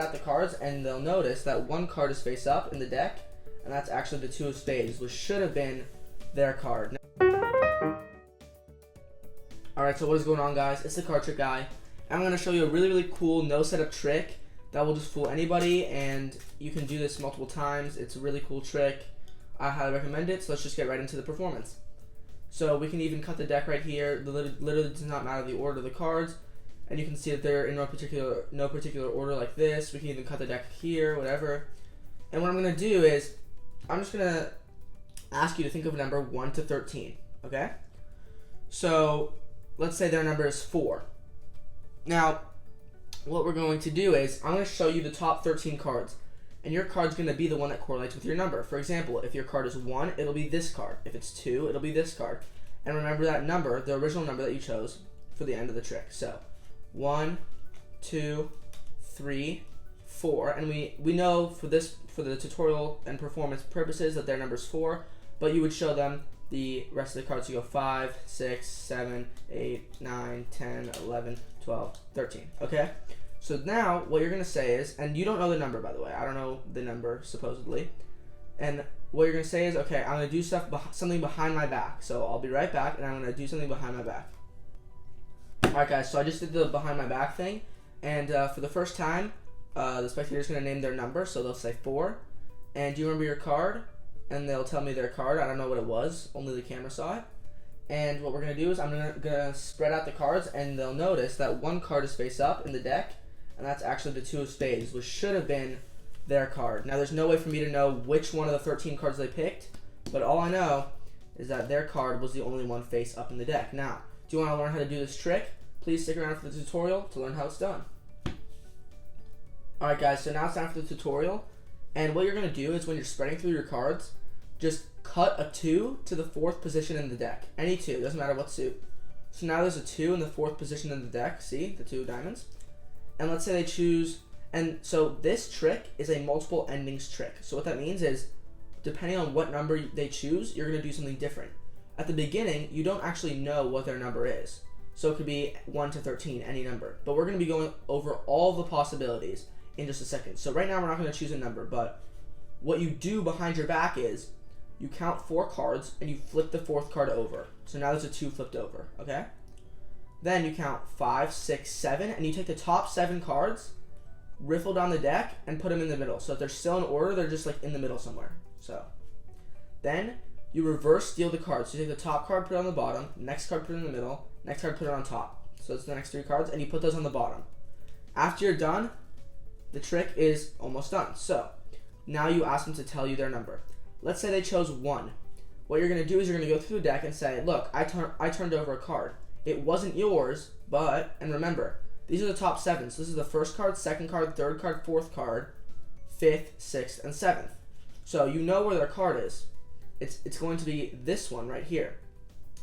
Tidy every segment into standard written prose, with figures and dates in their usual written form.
out the cards, and they'll notice that one card is face up in the deck, and that's actually the two of spades, which should have been their card. Alright, so what is going on, guys? It's the card trick guy. I'm going to show you a really cool no setup trick that will just fool anybody, and you can do this multiple times. It's a really cool trick. I highly recommend it, so let's just get right into the performance. So we can even cut the deck right here. Literally does not matter the order of the cards, and you can see that they're in no particular order like this. We can even cut the deck here, whatever. And what I'm going to do is, I'm just going to ask you to think of a number 1 to 13, okay? So let's say their number is 4. Now, what we're going to do is, I'm going to show you the top 13 cards, and your card's going to be the one that correlates with your number. For example, if your card is 1, it'll be this card. If it's 2, it'll be this card. And remember that number, the original number that you chose for the end of the trick. So 1, 2, 3, 4, and we know for the tutorial and performance purposes that their number is 4, but you would show them the rest of the cards. You go 5, 6, 7, 8, 9, 10, 11, 12, 13. Okay? So now what you're going to say is, and you don't know the number, by the way. I don't know the number, supposedly. And what you're going to say is, okay, I'm going to do something behind my back. So I'll be right back, and I'm going to do something behind my back. Alright, guys, so I just did the behind my back thing. And for the first time, the spectator's going to name their number. So they'll say 4. And do you remember your card? And they'll tell me their card. I don't know what it was. Only the camera saw it. And what we're going to do is I'm going to spread out the cards, and they'll notice that one card is face up in the deck, and that's actually the two of spades, which should have been their card. Now, there's no way for me to know which one of the 13 cards they picked, but all I know is that their card was the only one face up in the deck. Now, do you want to learn how to do this trick? Please stick around for the tutorial to learn how it's done. Alright, guys, so now it's time for the tutorial. And what you're going to do is when you're spreading through your cards, just cut a 2 to the 4th position in the deck. Any 2, doesn't matter what suit. So now there's a 2 in the 4th position in the deck. See, the 2 diamonds. And let's say they choose, and so this trick is a multiple endings trick. So what that means is, depending on what number they choose, you're going to do something different. At the beginning, you don't actually know what their number is. So it could be 1 to 13, any number. But we're going to be going over all the possibilities in just a second. So right now we're not going to choose a number, but what you do behind your back is you count 4 cards and you flip the 4th card over. So now there's a 2 flipped over, okay? Then you count 5, 6, 7, and you take the top 7 cards, riffle down the deck, and put them in the middle. So if they're still in order, they're just like in the middle somewhere. So then you reverse deal the cards. So you take the top card, put it on the bottom, next card, put it in the middle, next card, put it on top. So it's the next 3 cards, and you put those on the bottom. After you're done, the trick is almost done. So now you ask them to tell you their number. Let's say they chose 1. What you're going to do is you're going to go through the deck and say, look, I turned over a card. It wasn't yours, but, and remember, these are the top 7. So this is the 1st card, 2nd card, 3rd card, 4th card, 5th, 6th, and 7th. So you know where their card is. It's going to be this one right here.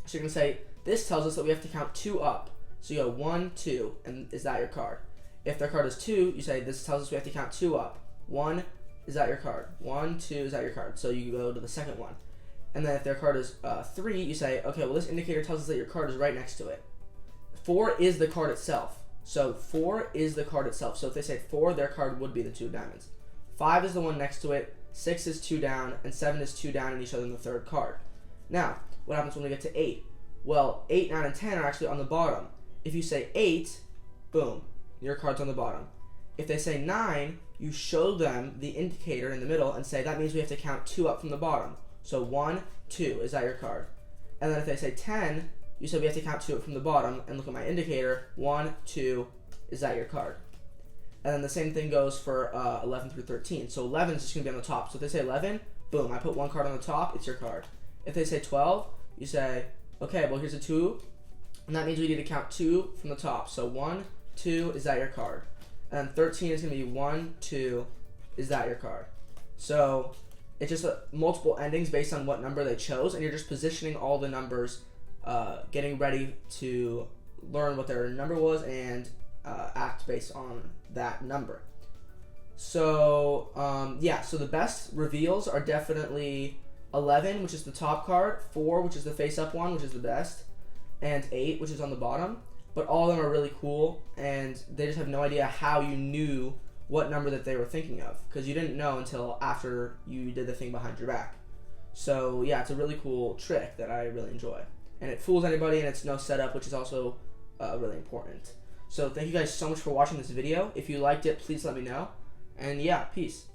So you're going to say, this tells us that we have to count 2 up. So you go 1, 2, and is that your card? If their card is 2, you say, this tells us we have to count 2 up. 1, is that your card? 1, 2, is that your card? So you go to the second one. And then if their card is 3, you say, okay, well, this indicator tells us that your card is right next to it. 4 is the card itself. So 4 is the card itself. So if they say 4, their card would be the 2 of diamonds. 5 is the one next to it, 6 is 2 down, and 7 is 2 down, and you show them the 3rd card. Now, what happens when we get to 8? Well, 8, 9, and 10 are actually on the bottom. If you say 8, boom, your card's on the bottom. If they say 9, you show them the indicator in the middle and say, that means we have to count 2 up from the bottom. So 1, 2, is that your card? And then if they say 10, you say we have to count 2 up from the bottom and look at my indicator. 1, 2, is that your card? And then the same thing goes for 11 through 13. So 11 is just going to be on the top. So if they say 11, boom, I put 1 card on the top, it's your card. If they say 12, you say, okay, well, here's a 2, and that means we need to count 2 from the top. So 1, 2, is that your card? And then 13 is going to be 1, 2, is that your card? So it's just multiple endings based on what number they chose, and you're just positioning all the numbers, getting ready to learn what their number was and act based on that number. So yeah, so the best reveals are definitely 11, which is the top card, 4, which is the face-up one, which is the best, and 8, which is on the bottom. But all of them are really cool, and they just have no idea how you knew what number that they were thinking of, because you didn't know until after you did the thing behind your back. So yeah, it's a really cool trick that I really enjoy, and it fools anybody, and it's no setup, which is also really important. So thank you guys so much for watching this video. If you liked it, please let me know, and yeah, peace.